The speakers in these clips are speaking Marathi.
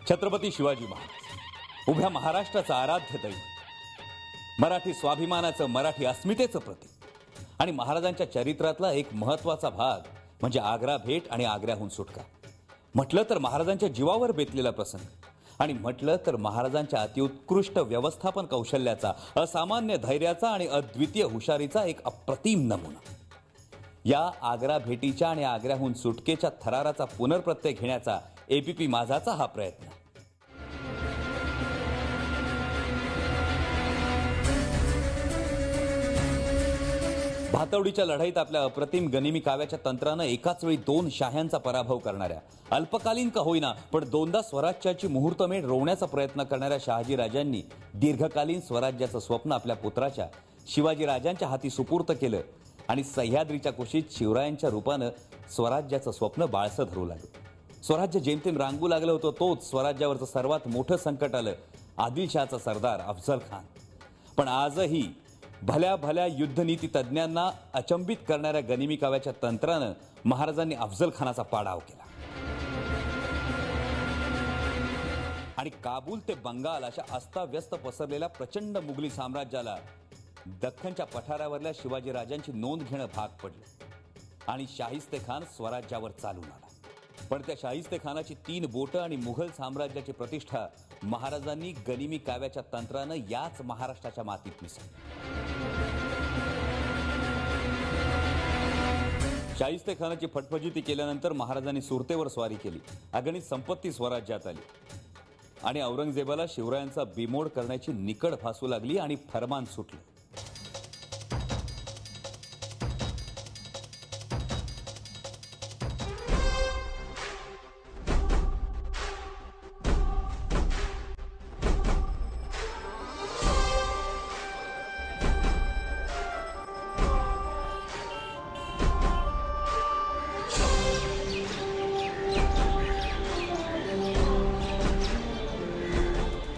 छत्रपती शिवाजी महाराज उभ्या महाराष्ट्राचा आराध्य दैवत, मराठी स्वाभिमानाचं, मराठी अस्मितेचं प्रतीक आणि महाराजांच्या चरित्रातला एक महत्त्वाचा भाग म्हणजे आग्रा भेट आणि आग्र्याहून सुटका. म्हटलं तर महाराजांच्या जीवावर बेतलेला प्रसंग आणि म्हटलं तर महाराजांच्या अतिउत्कृष्ट व्यवस्थापन कौशल्याचा, असामान्य धैर्याचा आणि अद्वितीय हुशारीचा एक अप्रतिम नमुना. या आग्रा भेटीच्या आणि आग्र्याहून सुटकेच्या थराराचा पुनर्प्रत्यय घेण्याचा एबीपी माझाचा हा प्रयत्न. भातवडीच्या लढाईत आपल्या अप्रतिम गनिमी काव्याच्या तंत्रानं एकाच वेळी दोन शाह्यांचा पराभव करणाऱ्या, अल्पकालीन का होईना पण दोनदा स्वराज्याची मुहूर्तमेढ रोवण्याचा प्रयत्न करणाऱ्या शहाजी राजांनी दीर्घकालीन स्वराज्याचं स्वप्न आपल्या पुत्राच्या शिवाजी राजांच्या हाती सुपूर्त केलं आणि सह्याद्रीच्या कुशीत शिवरायांच्या रूपानं स्वराज्याचं स्वप्न बाळसं धरू लागलं. स्वराज्य जेमतेम रांगू लागलं होतं तोच स्वराज्यावरचं सर्वात मोठं संकट आलं आदिलशहाचा सरदार अफझल खान. पण आजही भल्या भल्या युद्धनीती तज्ज्ञांना अचंबित करणाऱ्या गनिमी काव्याच्या तंत्रानं महाराजांनी अफझल खानाचा पाडाव केला आणि काबूल ते बंगाल अशा अस्ताव्यस्त पसरलेल्या प्रचंड मुघली साम्राज्याला दख्खनच्या पठारावरल्या शिवाजी राजांची नोंद घेणं भाग पडलं आणि शाहिस्ते खान स्वराज्यावर चालून आला. पण त्या शाहिस्ते खानाची 3 बोटं आणि मुघल साम्राज्याची प्रतिष्ठा महाराजांनी गनिमी काव्याच्या तंत्रानं याच महाराष्ट्राच्या मातीत मिसळली. शाहिस्ते खानाची फटफजिती केल्यानंतर महाराजांनी सुरतेवर स्वारी केली, अगणित संपत्ती स्वराज्यात आली आणि औरंगजेबाला शिवरायांचा बिमोड करण्याची निकड फासू लागली आणि फरमान सुटलं.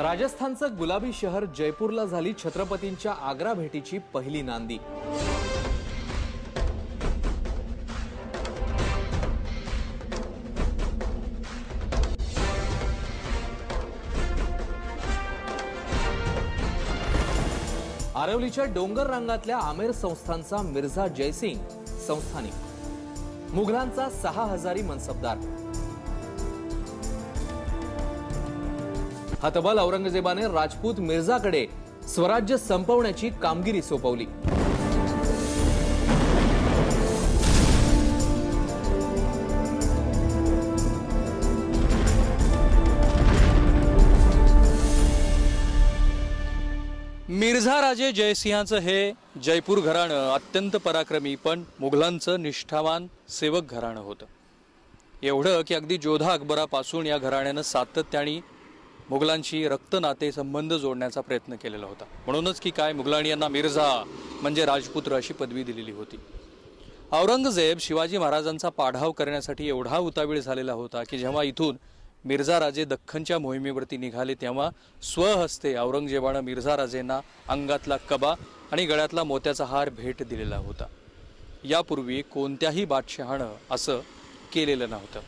राजस्थानचं गुलाबी शहर जयपूरला झाली छत्रपतींच्या आग्रा भेटीची पहिली नांदी. आरवलीच्या डोंगर रांगातल्या आमेर संस्थानचा मिर्झा जयसिंग संस्थानिक, मुघलांचा 6000 मनसबदार. हतबल औरंगजेबाने राजपूत मिर्झाकडे स्वराज्य संपवण्याची कामगिरी सोपवली. मिर्झा राजे जयसिंहाचं हे जयपूर घराणं अत्यंत पराक्रमी पण मुघलांचं निष्ठावान सेवक घराणं होतं. एवढं की अगदी जोधा अकबरापासून या घराण्यानं सातत्याने मुघलांशी रक्त नाते संबंध जोडण्याचा प्रयत्न केलेला होता. म्हणूनच की काय मुघलांनी यांना मिर्झा म्हणजे राजपुत्र अशी पदवी दिलेली होती. औरंगजेब शिवाजी महाराजांचा पाढाव करण्यासाठी एवढा उतावीळ झालेला होता की जेव्हा इथून मिर्झा राजे दख्खनच्या मोहिमेवरती निघाले तेव्हा स्वहस्ते औरंगजेबानं मिर्झा राजेंना अंगातला कबा आणि गळ्यातला मोत्याचा हार भेट दिलेला होता. यापूर्वी कोणत्याही बादशहानं असं केलेलं नव्हतं.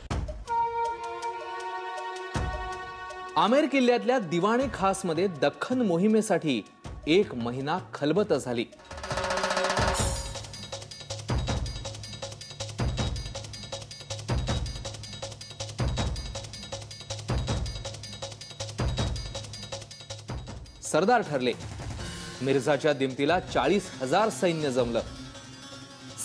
आमेर किल्ल्यातल्या दिवाणे खास मध्ये दख्खन मोहिमेसाठी 1 महिना खलबत झाली. सरदार ठरले. मिर्झाच्या दिमतीला 40,000 सैन्य जमलं.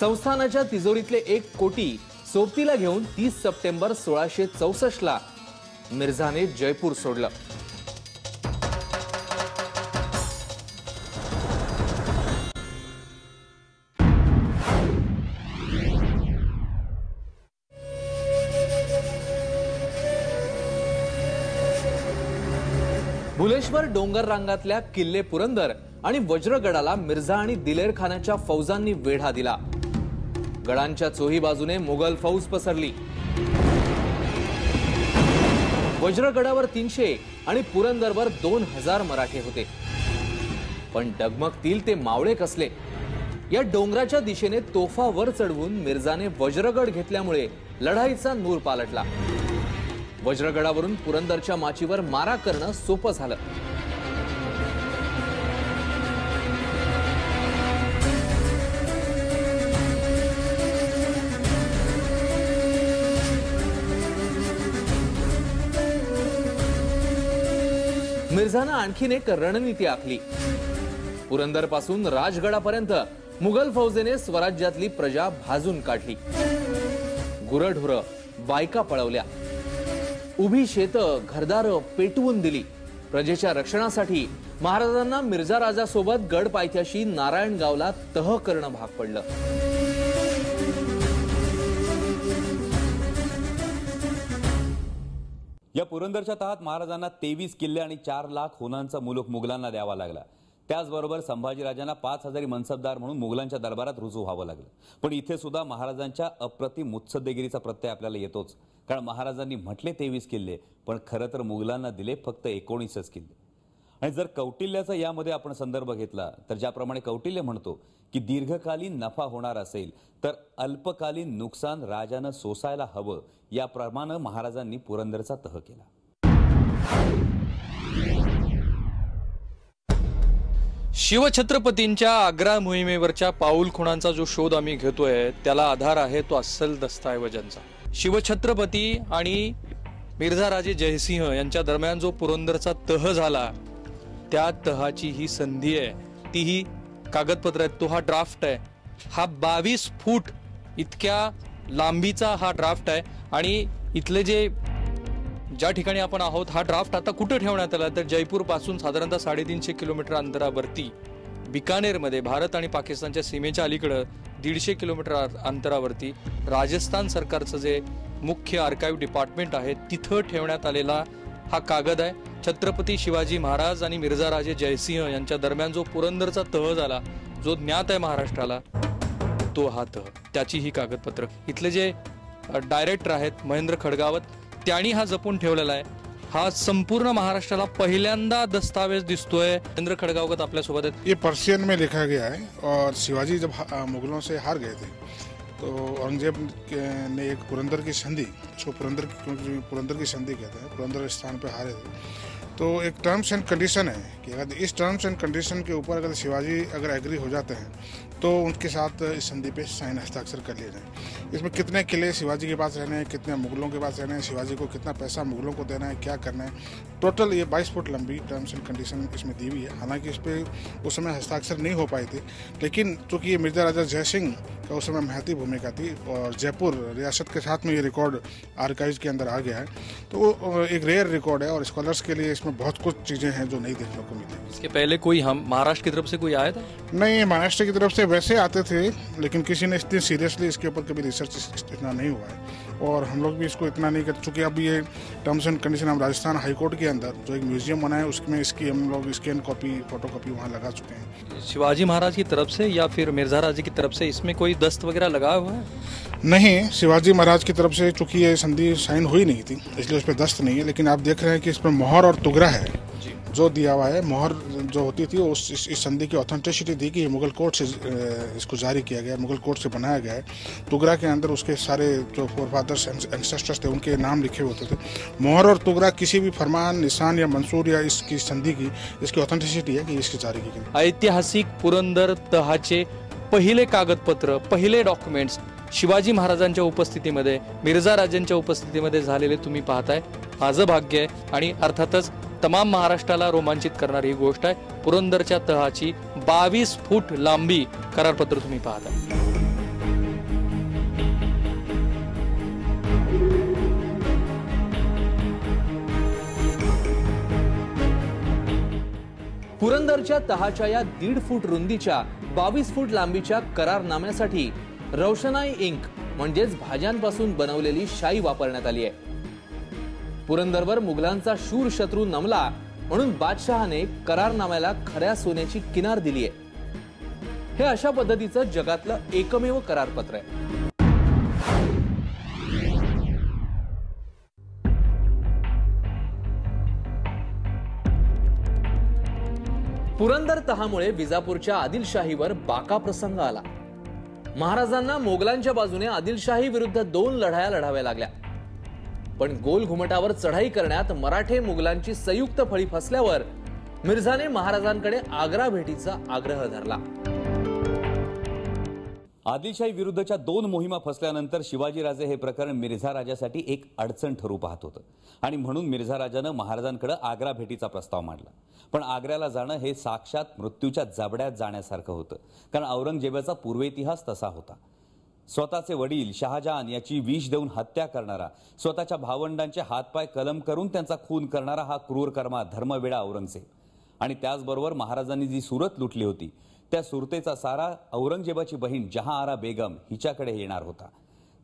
संस्थानाच्या तिजोरीतले 1 कोटी सोबतीला घेऊन 30 सप्टेंबर 1664 मिर्झाने जयपूर सोडलं. भुलेश्वर डोंगर रांगातल्या किल्ले पुरंदर आणि वज्रगडाला मिर्झा आणि दिलेर खानाच्या फौजांनी वेढा दिला. गडांच्या चोही बाजूने मुघल फौज पसरली. वज्रगडावर 300 आणि पुरंदरवर 2000 मराठे होते. पण डगमगतील ते मावळे कसले. या डोंगराच्या दिशेने तोफा वर चढवून मिर्झाने वज्रगड घेतल्यामुळे लढाईचा नूर पालटला. वज्रगडावरून पुरंदरच्या माचीवर मारा करणं सोपं झालं. मिर्झानं आणखीन एक रणनीती आखली. पुरंदर पासून राजगडापर्यंत मुघल फौजेने स्वराज्यातली प्रजा भाजून काढली. गुरढोरं, बायका पळवल्या, उभी शेतं, घरदारं पेटवून दिली. प्रजेच्या रक्षणासाठी महाराजांना मिर्झा राजासोबत गड पायथ्याशी नारायणगावला तह करणं भाग पडलं. या पुरंदरच्या तहात महाराजांना 23 किल्ले आणि 4 लाख होनांचा मुलूक मुघलांना द्यावा लागला. त्याचबरोबर संभाजीराजांना 5000 मनसबदार म्हणून मुघलांच्या दरबारात रुजू व्हावं लागलं. पण इथे सुद्धा महाराजांच्या अप्रतिम मुत्सद्देगिरीचा प्रत्यय आपल्याला येतोच. कारण महाराजांनी म्हटले 23 किल्ले, पण खरं तर मुघलांना दिले फक्त 19च किल्ले. आणि जर कौटिल्याचा यामध्ये आपण संदर्भ घेतला तर ज्याप्रमाणे कौटिल्य म्हणतो की दीर्घकालीन नफा होणार असेल तर अल्पकालीन नुकसान राजानं सोसायला हवं, याप्रमाणे महाराजांनी पुरंदरचा तह केला. शिवछत्रपतींच्या आग्रा मोहिमेवरच्या पाऊल खुणांचा जो शोध आम्ही घेतोय त्याला आधार आहे तो अस्सल दस्तऐवजांचा. शिवछत्रपती आणि मिर्झा राजे जयसिंह यांच्या दरम्यान जो पुरंदरचा तह झाला त्या तहाची ही संधी आहे, ती ही कागदपत्र आहेत, तो हा ड्राफ्ट आहे. हा 22 फूट इतक्या लांबीचा हा ड्राफ्ट आहे. आणि इथले ज्या ठिकाणी आपण आहोत हा ड्राफ्ट आता कुठे ठेवण्यात आला तर जयपूर पासून साधारणतः 350 किलोमीटर अंतरावरती बिकानेरमध्ये भारत आणि पाकिस्तानच्या सीमेच्या अलीकडे 150 किलोमीटर अंतरावरती राजस्थान सरकारचं जे मुख्य आर्काइव्ह डिपार्टमेंट आहे तिथं ठेवण्यात आलेला हा कागद आहे. छत्रपती शिवाजी महाराज आणि मिर्झा राजे जयसिंह यांच्या दरम्यान जो पुरंदरचा तह झाला, जो ज्ञात आहे महाराष्ट्राला, तो हा तह, त्याची ही कागदपत्र. इथले जे डायरेक्टर आहेत महेंद्र खडगावत, त्यांनी हा जपून ठेवलेला आहे. हा संपूर्ण महाराष्ट्राला पहिल्यांदा दस्तावेज दिसतोय. महेंद्र खडगावत आपल्या सोबत आहेत. ये पर्शियन में लिखा गया है और शिवाजी जब मुगलों से हार गए थे तो औरंगजेब ने एक पुरंदर की संधि, इसको पुरंदर की संधि कहते हैं, पुरंदर स्थान पे हारे थे. तो एक टर्म्स एंड कंडीशन है कि अगर इस टर्म्स एंड कंडीशन के ऊपर अगर शिवाजी अगर एग्री हो जाते हैं तो उनके साथ इस संधि पे साइन हस्ताक्षर कर लिए जाए. इसमें कितने किले शिवाजी के पास रहने हैं, कितने मुगलों के पास रहने हैं, शिवाजी को कितना पैसा मुगलों को देना है, क्या करना है, टोटल ये 22 फुट लंबी टर्म्स एंड कंडीशन इसमें दी हुई है. हालांकि इस पर उस समय हस्ताक्षर नहीं हो पाए थे, लेकिन चूँकि ये मिर्जा राजा जयसिंह का उस समय महती भूमिका थी और जयपुर रियासत के साथ में ये रिकॉर्ड आर्काइव्स के अंदर आ गया है, तो एक रेयर रिकॉर्ड है और स्कॉलर्स के लिए इसमें बहुत कुछ चीज़ें हैं जो नहीं देखने को मिली. इसके पहले कोई हम महाराष्ट्र की तरफ से कोई आया था? नहीं, महाराष्ट्र की तरफ से वैसे आते थे, लेकिन किसी ने इतनी सीरियसली इसके ऊपर कभी रिसर्च इतना नहीं हुआ है और हम लोग भी इसको इतना नहीं करते. चूँकि अब ये टर्म्स एंड कंडीशन हम राजस्थान हाईकोर्ट के अंदर जो एक म्यूजियम बना है उसमें इसकी हम लोग स्कैन कॉपी, फोटो कॉपी वहाँ लगा चुके हैं. शिवाजी महाराज की तरफ से या फिर मिर्झा राजे की तरफ से इसमें कोई दस्त वगैरह लगा हुआ है? नहीं, शिवाजी महाराज की तरफ से चूँकि ये संधि साइन हुई नहीं थी इसलिए उस पर दस्त नहीं है, लेकिन आप देख रहे हैं कि इस पर मोहर और तुगरा है जो दिया हुआ है. मोहर जो होती थी वो इस संधि की ऑथेंटिसिटी थी कि ये मुगल कोर्ट से इसको जारी किया गया, मुगल कोर्ट से बनाया गया है. तुगरा के अंदर उसके सारे जो फोरफादर्स एंसेस्टर्स थे उनके नाम लिखे होते थे. मोहर और तुगरा किसी भी फरमान, निशान या मंसूर या इसकी संधि की इसकी ऑथेंटिसिटी है कि इसकी जारी की गई. ऐतिहासिक पुरंदर तहाचे पहिले कागदपत्र, पहिले डॉक्युमेंट्स शिवाजी महाराजांच्या उपस्थितीमध्ये, मिर्झा राजांच्या उपस्थितीमध्ये झालेले तुम्ही पाहताय. माझं भाग्य आहे आणि अर्थातच तमाम महाराष्ट्राला रोमांचित करणारी ही गोष्ट आहे. पुरंदरच्या तहाची 22 फूट लांबी करारपत्र तुम्ही पाहता. पुरंदरच्या तहाच्या या 1.5 फूट रुंदीच्या 22 फूट लांबीच्या करारनाम्यासाठी रोशनाई इंक म्हणजेच भाज्यांपासून बनवलेली शाई वापरण्यात आली आहे. पुरंदरवर मुघलांचा शूर शत्रू नमला म्हणून बादशहाने करारनाम्याला खऱ्या सोन्याची किनार दिली आहे. हे अशा पद्धतीचं जगातलं एकमेव करारपत्र आहे. पुरंदर तहामुळे विजापूरच्या आदिलशाहीवर बाका प्रसंग आला. महाराजांना मोगलांच्या बाजूने आदिलशाही विरुद्ध 2 लढाया लढाव्या लागल्या. पण गोल घुमटावर चढाई करण्यात मराठे मुघलांची संयुक्त फळी फसल्यावर मिर्झाने महाराजांकडे आग्रा भेटीचा आग्रह धरला. आदिलशाही विरुद्धच्या 2 मोहिमा फसल्यानंतर शिवाजीराजे हे प्रकरण मिर्झा राजासाठी एक अडचण ठरू पाहत होतं आणि म्हणून मिर्झा राजानं महाराजांकडे आग्रा भेटीचा प्रस्ताव मांडला. पण आग्र्याला जाणं हे साक्षात मृत्यूच्या जबड्यात जाण्यासारखं होतं, कारण औरंगजेबाचा पूर्वेइतिहास तसा होता. स्वतःचे वडील शहाजहान याची विष देऊन हत्या करणारा, स्वतःच्या भावंडांचे हातपाय कलम करून त्यांचा खून करणारा हा क्रूरकर्मा धर्मवेडा औरंगजेब. आणि त्याचबरोबर महाराजांनी जी सुरत लुटली होती त्या सुरतेचा सारा औरंगजेबाची बहीण जहांआरा बेगम हिच्याकडे येणार होता.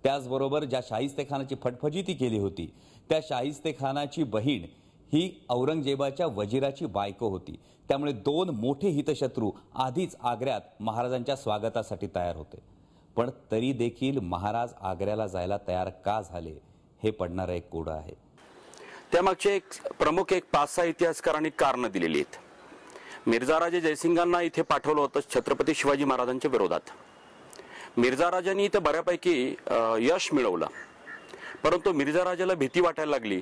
त्याचबरोबर ज्या शाहिस्तेखानाची फटफजिती केली होती त्या शाहिस्तेखानाची बहीण ही औरंगजेबाच्या वजीराची बायको होती. त्यामुळे 2 मोठे हितशत्रू आधीच आग्र्यात महाराजांच्या स्वागतासाठी तयार होते. पण तरी देखील महाराज आग्र्याला जायला तयार का झाले हे पडणारं एक कोडं आहे. त्यामागचे प्रमुख 5-6 इतिहासकारांनी कारण दिलेली आहेत. मिर्झा राजे जयसिंगांना इथे पाठवलं होतं छत्रपती शिवाजी महाराजांच्या विरोधात. मिर्झा राजांनी इथे बऱ्यापैकी यश मिळवलं, परंतु मिर्झा राजाला भीती वाटायला लागली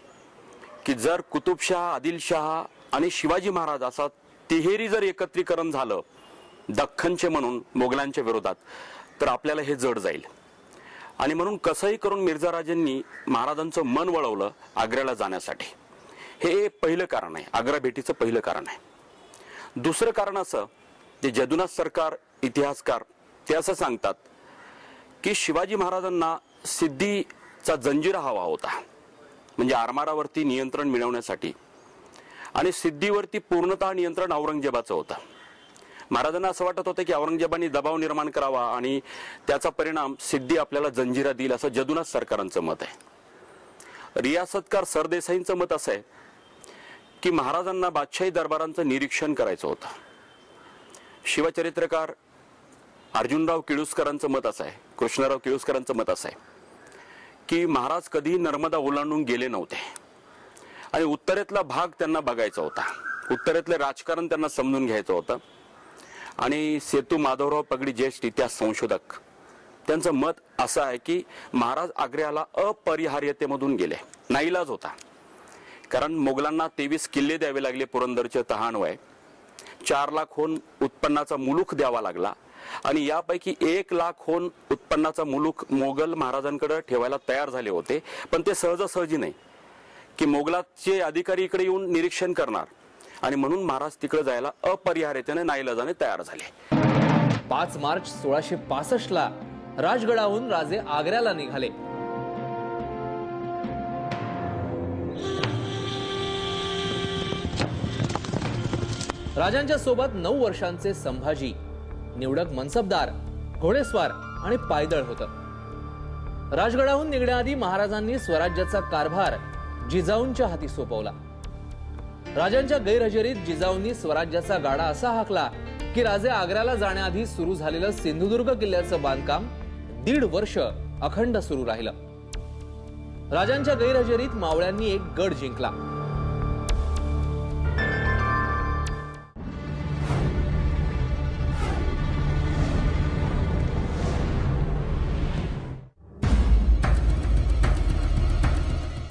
की जर कुतुबशाह, आदिलशाह आणि शिवाजी महाराज असा तिहेरी जर एकत्रीकरण झालं दख्खनचे म्हणून मोगलांच्या विरोधात तर आपल्याला हे जड जाईल. आणि म्हणून कसंही करून मिर्झा राजांनी महाराजांचं मन वळवलं आग्र्याला जाण्यासाठी. हे पहिलं कारण आहे, आग्रा भेटीचं पहिलं कारण आहे. दुसरं कारण असं, ते जदुनाथ सरकार इतिहासकार ते असं सांगतात की शिवाजी महाराजांना सिद्धीचा जंजिरा हवा होता, म्हणजे आरमारावरती नियंत्रण मिळवण्यासाठी. आणि सिद्धीवरती पूर्णतः नियंत्रण औरंगजेबाचं होतं. महाराजांना असं वाटत होतं की औरंगजेबाने दबाव निर्माण करावा आणि त्याचा परिणाम सिद्धी आपल्याला जंजिरा देईल, असं जदुनाथ सरकारांचं मत आहे. रियासतकार सरदेसाईंचं मत असं आहे की महाराजांना बादशाही दरबारांचं निरीक्षण करायचं होतं. शिवचरित्रकार अर्जुनराव किळुस्करांचं मत असं आहे, कृष्णराव किळुस्करांचं मत असं आहे की महाराज कधी नर्मदा ओलांडून गेले नव्हते आणि उत्तरेतला भाग त्यांना बघायचा होता, उत्तरेतले राजकारण त्यांना समजून घ्यायचं होतं. आणि सेतू माधवराव पगडी ज्येष्ठ इतिहास संशोधक त्यांचं मत असं आहे की महाराज आग्र्याला अपरिहार्यतेमधून गेले, नाईलाज होता. कारण मोगलांना 23 किल्ले द्यावे लागले, पुरंदरचे तहानवय 4 लाखहून उत्पन्नाचा मुलूक द्यावा लागला आणि यापैकी 1 लाखहून उत्पन्नाचा मुलूक मोगल महाराजांकडे ठेवायला तयार झाले होते. पण ते सहजासहजी नाही की मोगलाचे अधिकारी इकडे येऊन निरीक्षण करणार, आणि म्हणून महाराज तिकडे जायला अपरिहार्यतेने नाईलाजाने तयार झाले. 5 मार्च 1665 राजगडाहून राजे आग्र्याला निघाले. राजांच्या सोबत 9 वर्षांचे संभाजी, निवडक मनसबदार, घोडेस्वार आणि पायदळ होतं. राजगडाहून निघण्याआधी महाराजांनी स्वराज्याचा कारभार जिजाऊंच्या हाती सोपवला. राजांच्या गैरहजेरीत जिजाऊंनी स्वराज्याचा गाडा असा हाकला की राजे आग्र्याला जाण्याआधी सुरू झालेलं सिंधुदुर्ग किल्ल्याचं बांधकाम 1.5 वर्ष अखंड सुरू राहिलं. राजांच्या गैरहजेरीत मावळ्यांनी एक गड जिंकला.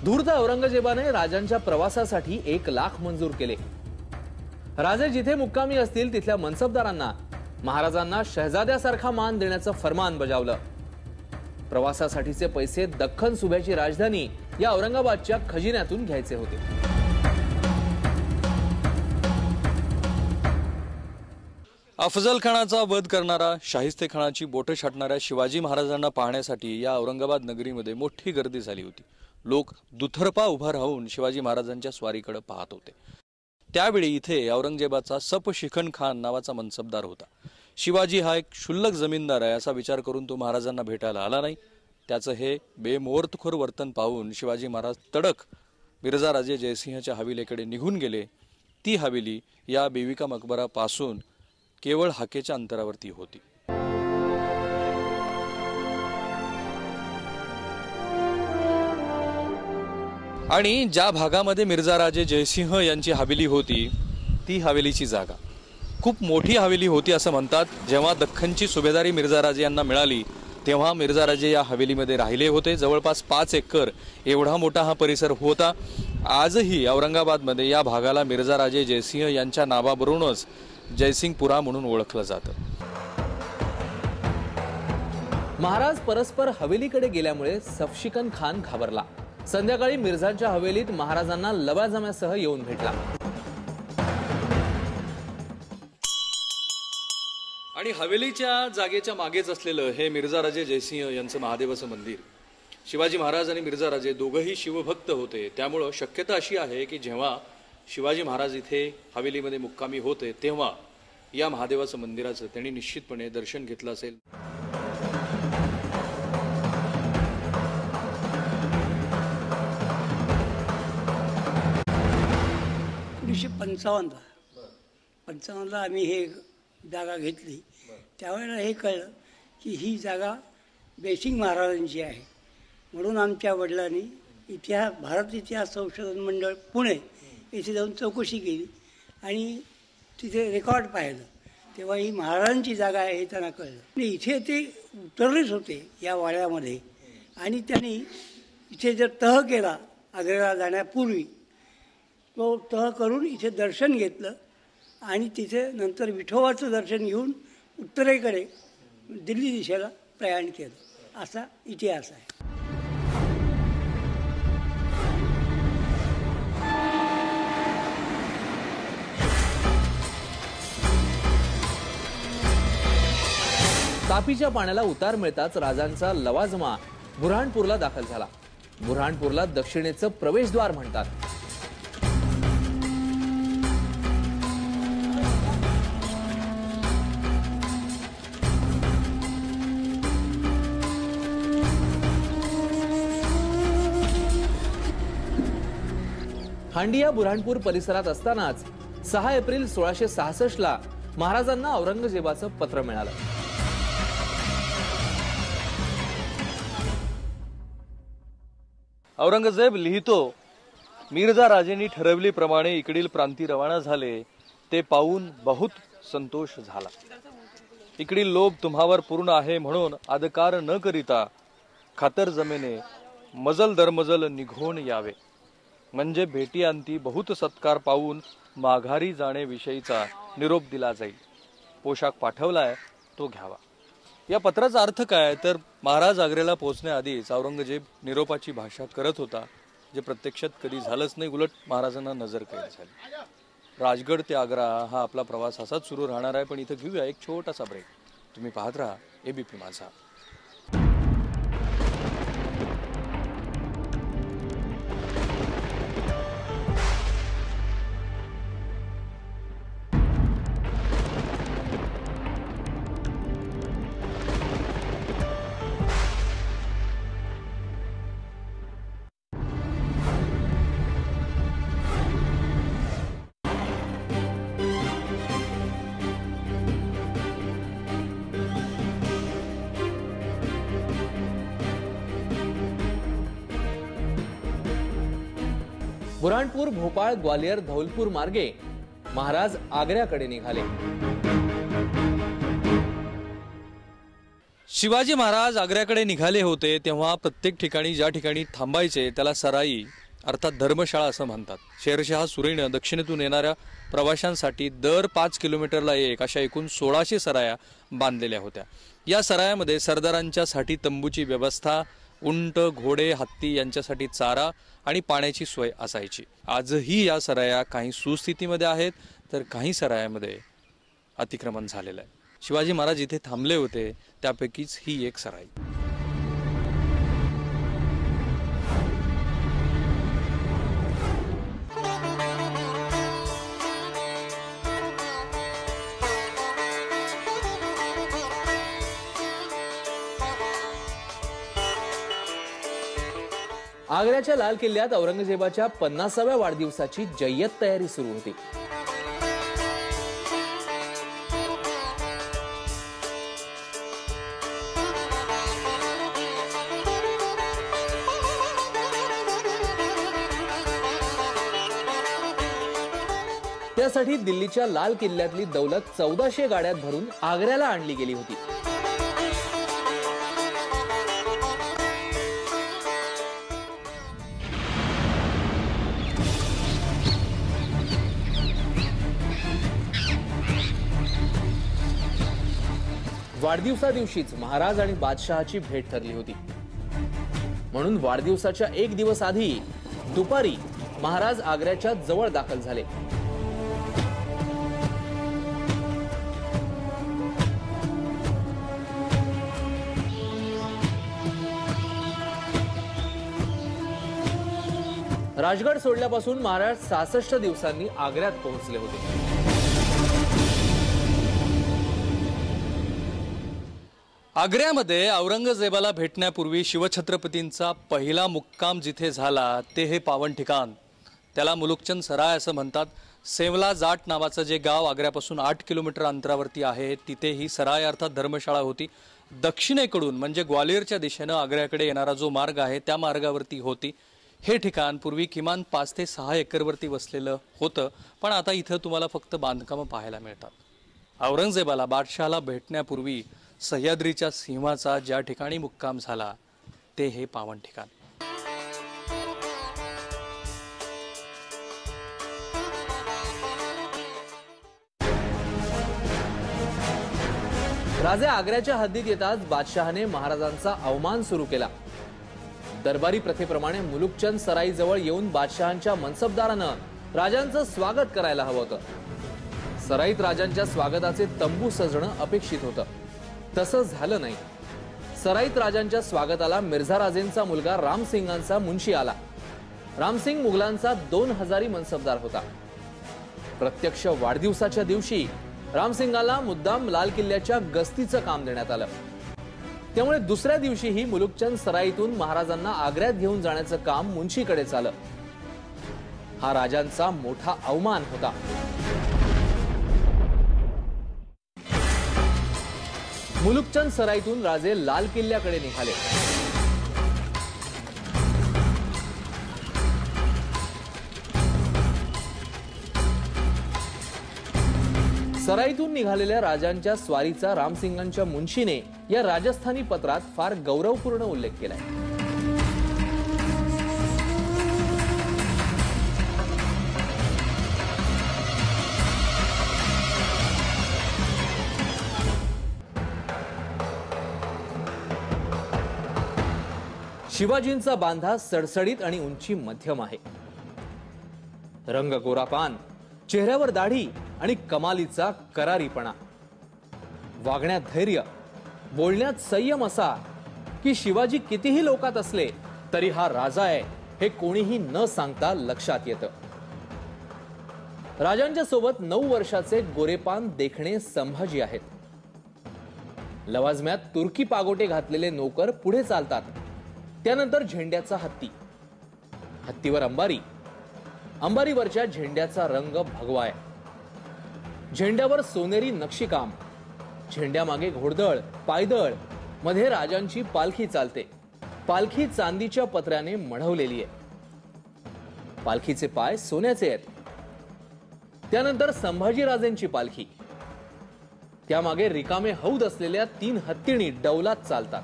धूर्त औरंगजेबाने राजांच्या प्रवासासाठी 1 लाख मंजूर केले. राजे जिथे मुक्कामी असतील तिथल्या मनसबदारांना महाराजांना शहजाद्यासारखा मान देण्याचं फरमान बजावलं. प्रवासासाठीचे पैसे दख्खन सुभ्याची राजधानी या औरंगाबादच्या खजिन्यातून घ्यायचे होते. अफजल खानाचा वध करणारा, शाहिस्तेखानाची बोटं छाटणाऱ्या शिवाजी महाराजांना पाहण्यासाठी या औरंगाबाद नगरीमध्ये मोठी गर्दी झाली होती. लोक दुतर्फा उभा राहून शिवाजी महाराजांच्या स्वारीकडे पाहत होते. त्यावेळी इथे औरंगजेबाचा सप शिखन खान नावाचा मनसबदार होता. शिवाजी हा एक क्षुल्लक जमीनदार आहे असा विचार करून तो महाराजांना भेटायला आला नाही. त्याचं हे बेमुहूर्तखोर वर्तन पाहून शिवाजी महाराज तडक मिर्झा राजे जयसिंहच्या हवेलीकडे निघून गेले. ती हवेली या बीविका मकबरा पासून केवळ हाकेच्या अंतरावरती होती. आणि ज्या भागामध्ये मिर्झा राजे जयसिंह यांची हवेली होती ती हवेलीची जागा खूप मोठी हवेली होती असं म्हणतात. जेव्हा दख्खनची सुभेदारी मिर्झा राजे यांना मिळाली तेव्हा मिर्झाराजे या हवेलीमध्ये राहिले होते। जवळपास 5 एकर एवढा मोठा हा परिसर होता। आजही औरंगाबादमध्ये या भागाला मिर्झाराजे जयसिंह यांच्या नावावरूनच जयसिंगपुरा म्हणून ओळखलं जातं। महाराज परस्पर हवेलीकडे गेल्यामुळे सफशिकन खान घाबरला। संध्याकाळी मिर्झांच्या हवेलीत महाराजांना लवाजम्यासह येऊन भेटला आणि हवेलीच्या जागेच्या मागेच असलेलं हे मिर्झाराजे जयसिंह यांचं महादेवाचं मंदिर। शिवाजी महाराज आणि मिर्झाराजे दोघंही शिवभक्त होते, त्यामुळं शक्यता अशी आहे की जेव्हा शिवाजी महाराज इथे हवेलीमध्ये मुक्कामी होते तेव्हा या महादेवाचं मंदिराचं त्यांनी निश्चितपणे दर्शन घेतलं असेल। 1955 आम्ही हे जागा घेतली। त्यावेळेला हे कळलं की ही जागा जयसिंग महाराजांची आहे, म्हणून आमच्या वडिलांनी भारत इतिहास संशोधन मंडळ पुणे येथे जाऊन चौकशी केली आणि तिथे रेकॉर्ड पाहिलं, तेव्हा ही महाराजांची जागा आहे हे त्यांना कळलं। आणि इथे ते उतरलेच होते या वाड्यामध्ये आणि त्यांनी इथे जर तह केला आग्र्याला जाण्यापूर्वी, तो तह करून इथे दर्शन घेतलं आणि तिथे नंतर विठोबाचं दर्शन घेऊन उत्तरेकडे दिल्ली दिशेला प्रयाण केलं, असा इतिहास आहे। तापीच्या पाण्याला उतार मिळताच राजांचा लवाजमा बुऱ्हाणपूरला दाखल झाला। बुऱ्हाणपूरला दक्षिणेचं प्रवेशद्वार म्हणतात। हांडिया बुऱ्हाणपूर परिसरात असतानाच 6 एप्रिल 1666 ला महाराजांना औरंगजेबाचं पत्र मिळालं। औरंगजेब लिहितो, मिर्झा राजेंनी ठरवल्याप्रमाणे इकडील प्रांती रवाना झाले, ते पाहून बहुत संतोष झाला। इकडील लोभ तुम्हावर पूर्ण आहे, म्हणून आदकार न करिता खातर जमेने मजल दरमजल निघून यावे, म्हणजे भेटी अंती बहुत सत्कार पाहून माघारी जाणे विषयीचा निरोप दिला जाईल। पोशाख पाठवलाय तो घ्यावा। या पत्राचा अर्थ काय तर महाराज आग्र्याला पोहोचण्याआधीच औरंगजेब निरोपाची भाषा करत होता, जे प्रत्यक्षात कधी झालंच नाही, उलट महाराजांना नजर कैद झाली। राजगड ते आग्रा हा आपला प्रवास असाच सुरू राहणार आहे, पण इथं घेऊया एक छोटासा ब्रेक। तुम्ही पाहत राहा एबीपी माझा। बुऱ्हाणपूर, भोपाळ, ग्वालियर, धौलपूर मार्गे महाराज आग्र्याकडे निघाले। शिवाजी महाराज आग्र्याकडे निघाले होते तेव्हा प्रत्येक ठिकाणी ज्या ठिकाणी थांबायचे त्याला सराई अर्थात धर्मशाळा असं म्हणतात। शेरशाह सुरीनं दक्षिणेतून येणाऱ्या प्रवाशांसाठी दर 5 किलोमीटरला एक अशा एकूण 1600 सराया बांधलेल्या होत्या। या सरायामध्ये सरदारांच्यासाठी तंबूची व्यवस्था, उंट, घोडे, हत्ती यांच्यासाठी चारा आणि पाण्याची सोय असायची। आजही या सराया काही सुस्थितीमध्ये आहेत, तर काही सरायामध्ये अतिक्रमण झालेलं आहे। शिवाजी महाराज इथे थांबले होते त्यापैकीच ही एक सराई। आग्र्याच्या लाल किल्ल्यात औरंगजेबाच्या 50व्या वाढदिवसाची जय्यत तयारी सुरू होती। त्यासाठी दिल्लीच्या लाल किल्ल्यातली दौलत 1400 गाड्यात भरून आग्र्याला आणली गेली होती। वाढदिवसा दिवशीच महाराज आणि बादशहाची भेट ठरली होती. म्हणून वाढदिवसाच्या एक दिवस आधी दुपारी महाराज आग्र्याच्या जवळ दाखल झाले. राजगड सोडल्यापासून महाराज 66 दिवसांनी आग्र्यात पोहोचले होते. आग्र्यामध्ये औरंगजेबाला भेटण्यापूर्वी शिवछत्रपतींचा पहिला मुक्काम जिथे झाला ते हे पावन ठिकाण, त्याला मुलुकचंद सराय असं म्हणतात. सेवला जाट नावाचं जे गाव आग्र्यापासून 8 किलोमीटर अंतरावरती आहे, तिथे ही सराय अर्थात धर्मशाळा होती. दक्षिणेकडून म्हणजे ग्वालियरच्या दिशेनं आग्र्याकडे येणारा जो मार्ग आहे त्या मार्गावरती होती. हे ठिकाण पूर्वी किमान 5 ते 6 एकरवरती वसलेलं होतं, पण आता इथं तुम्हाला फक्त बांधकामं पाहायला मिळतात. औरंगजेबाला बादशहाला भेटण्यापूर्वी सह्याद्रीच्या सिंहाचा ज्या ठिकाणी मुक्काम झाला ते हे पावन ठिकाण. राजे आग्र्याच्या हद्दीत येताच बादशहाने महाराजांचा अवमान सुरू केला. दरबारी प्रथेप्रमाणे मुलुकचंद सराईजवळ येऊन बादशहांच्या मनसबदारानं राजांचं स्वागत करायला हवं होतं. सराईत राजांच्या स्वागताचे तंबू सजणं अपेक्षित होतं. तसं झालं नाही. सराईत राजांच्या स्वागताला मिर्झा राजेंचा मुलगा रामसिंगांचा मुन्शी आला. रामसिंग मुघलांचा 2000 मनसबदार होता. प्रत्यक्ष वाढदिवसाच्या दिवशी रामसिंगाला मुद्दाम लाल किल्ल्याच्या गस्तीचं काम देण्यात आलं. त्यामुळे दुसऱ्या दिवशीही मुलुकचंद सराईतून महाराजांना आग्र्यात घेऊन जाण्याचं काम मुन्शीकडेच आलं. हा राजांचा मोठा अवमान होता. मुलुकचंद सराईतून राजे लाल किल्ल्याकडे निघाले. सराईतून निघालेल्या राजांच्या स्वारीचा रामसिंगांच्या मुन्शीने या राजस्थानी पत्रात फार गौरवपूर्ण उल्लेख केलाय. शिवाजींचा बांधा सडसडीत आणि उंची मध्यम आहे. रंग गोरापान, चेहऱ्यावर दाढी आणि कमालीचा करारीपणा, वागण्यात धैर्य, बोलण्यात संयम असा की शिवाजी कितीही लोकात असले तरी हा राजा आहे हे कोणीही न सांगता लक्षात येतं. राजांच्या सोबत 9 वर्षाचे गोरेपान देखणे संभाजी आहेत. लवाजम्यात तुर्की पागोटे घातलेले नोकर पुढे चालतात. त्यानंतर झेंड्याचा हत्ती, हत्तीवर अंबारी, अंबारीवरच्या झेंड्याचा रंग भगवा आहे. झेंड्यावर सोनेरी नक्षीकाम, झेंड्यामागे घोडदळ, पायदळ, मध्ये राजांची पालखी चालते. पालखी चांदीच्या पत्र्याने मढवलेली आहे. पालखीचे पाय सोन्याचे आहेत. त्यानंतर संभाजीराजेंची पालखी, त्यामागे रिकामे हौद असलेल्या 3 हत्तीणी डौलात चालतात.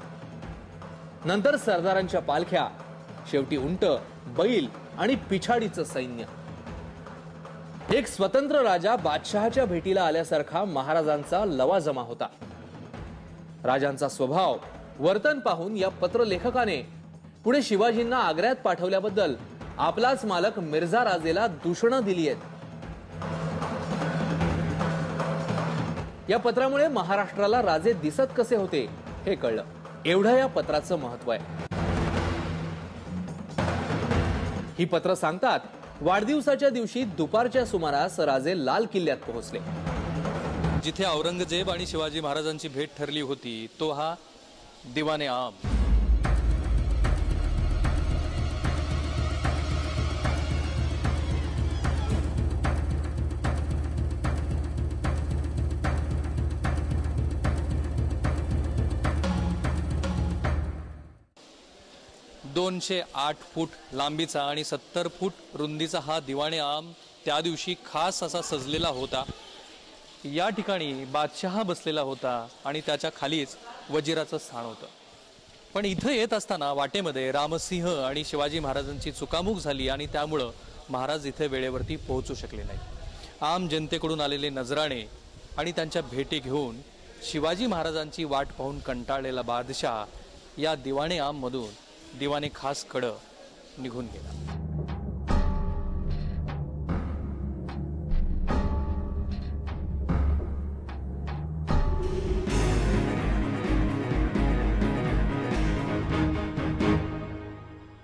नंतर सरदारांच्या पालख्या, शेवटी उंट, बैल आणि पिछाडीचं सैन्य. एक स्वतंत्र राजा बादशहाच्या भेटीला आल्यासारखा महाराजांचा लवाजमा होता. राजांचा स्वभाव, वर्तन पाहून या पत्रलेखकाने पुढे शिवाजींना आग्र्यात पाठवल्याबद्दल आपलाच मालक मिर्झा राजेला दूषणं दिली आहेत. या पत्रामुळे महाराष्ट्राला राजे दिसत कसे होते हे कळलं. एवढं या पत्राचं महत्व आहे. ही पत्र सांगतात वाढदिवसाच्या दिवशी दुपारच्या सुमारास राजे लाल किल्ल्यात पोहोचले. जिथे औरंगजेब आणि शिवाजी महाराजांची भेट ठरली होती तो हा दिवाने आम. ...208 फूट लांबीचा आणि 70 फूट रुंदीचा हा दिवाणे आम त्या दिवशी खास असा सजलेला होता. या ठिकाणी बादशहा बसलेला होता आणि त्याच्या खालीच वजिराचं स्थान होतं. पण इथं येत असताना वाटेमध्ये रामसिंह आणि शिवाजी महाराजांची चुकामुक झाली आणि त्यामुळं महाराज इथे वेळेवरती पोहोचू शकले नाही. आम जनतेकडून आलेले नजराणे आणि त्यांच्या भेटी घेऊन शिवाजी महाराजांची वाट पाहून कंटाळलेला बादशाह या दिवाणे आम मधून दिवाणे खास कडे निघून गेला.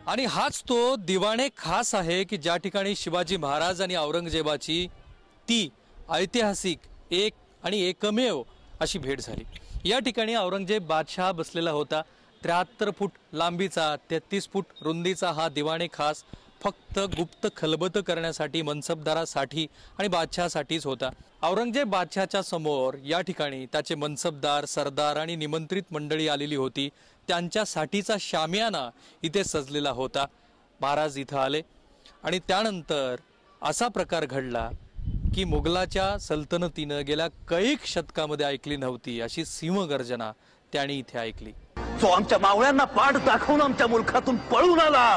आणि हाच तो दिवाणे खास आहे की ज्या ठिकाणी शिवाजी महाराज आणि औरंगजेबाची ती ऐतिहासिक एक आणि एकमेव अशी भेट झाली. या ठिकाणी औरंगजेब बादशाह बसलेला होता. 73 फूट लांबीचा 33 फूट रुंदीचा हा दिवाणे खास फक्त गुप्त खलबत करण्यासाठी, मनसबदारासाठी आणि बादशहासाठीच होता. औरंगजेब बादशहाच्या समोर या ठिकाणी त्याचे मनसबदार, सरदार आणि निमंत्रित मंडळी आलेली होती. त्यांच्यासाठीचा शामियाना इथे सजलेला होता. महाराज इथं आले आणि त्यानंतर असा प्रकार घडला की मुघलाच्या सल्तनतीनं गेल्या कैक शतकामध्ये ऐकली नव्हती अशी सिंहगर्जना त्यांनी इथे ऐकली. जो आमच्या मावळ्यांना पाठ दाखवून आमच्या मुलखातून पळून आला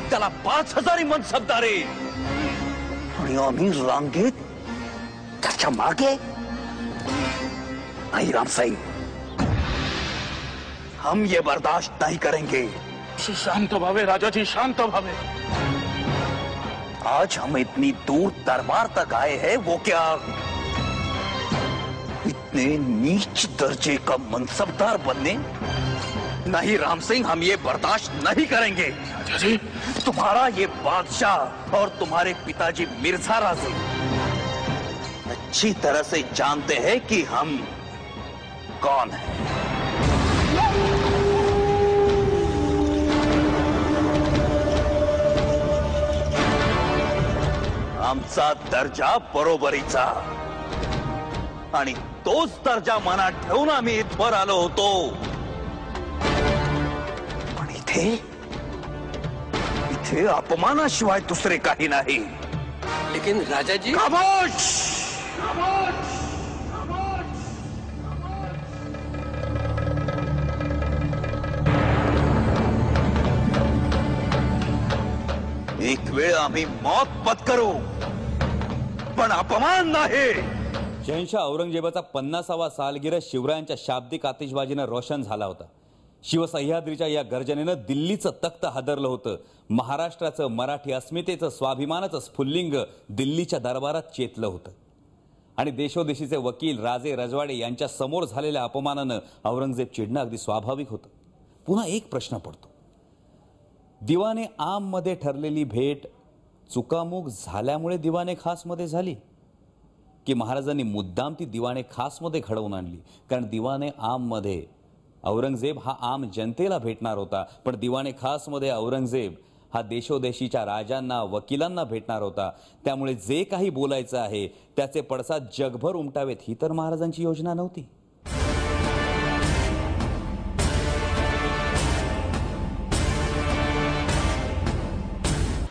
त्याला 5000 मनसबदारे आणि आम्ही रांगेत त्याच्या मागे. नहीं रामसिंह, हम ये बर्दाश्त नहीं करेंगे. शांत भावे राजा जी, शांत भावे. आज हम इतनी दूर दरबार तक आए हैं, वो क्या इतने नीच दर्जे का मनसबदार बनने? नहीं रामसिंह, हम ये बर्दाश्त नहीं करेंगे. जी, तुम्हारा ये बादशाह और तुम्हारे पिताजी मिर्जा राजे अच्छी तरह से जानते हैं कि हम कौन हैं. आमचा दर्जा बरोबरीचा आणि तोच दर्जा मनात ठेवून आम्ही इथवर आलो होतो. पण इथे अपमानाशिवाय दुसरे काही नाही. लेकिन राजा जी. खामोश. एक वेळ आम्ही मौत पत्करू पण अपमान नाही. शहनशाह औरंगजेबाचा 50वा सालगिरह शिवरायांच्या शाब्दिक आतिषबाजीनं रोशन झाला होता. शिवसह्याद्रीच्या या गर्जनेनं दिल्लीचं तख्त हादरलं होतं. महाराष्ट्राचं, मराठी अस्मितेचं, स्वाभिमानाचं स्फुल्लिंग दिल्लीच्या दरबारात चेतलं होतं. आणि देशोदेशीचे वकील, राजे रजवाडे यांच्या समोर झालेल्या अपमानानं औरंगजेब चिडणं अगदी स्वाभाविक होतं. पुन्हा एक प्रश्न पडतो, दिवाणे आम मध्ये ठरलेली भेट चुकामुक झाल्यामुळे दिवाणे खास मध्ये झाली की महाराजांनी मुद्दाम ती दिवाणे खास मध्ये घडवून आणली? कारण दिवाणे आम मध्ये औरंगजेब हा आम जनतेला भेटणार होता, पण दिवाणे खास मध्ये औरंगजेब हा देशोदेशीच्या राजांना, वकिलांना भेटणार होता. त्यामुळे जे काही बोलायचं आहे त्याचे पडसाद जगभर उमटावेत ही तर महाराजांची योजना नव्हती.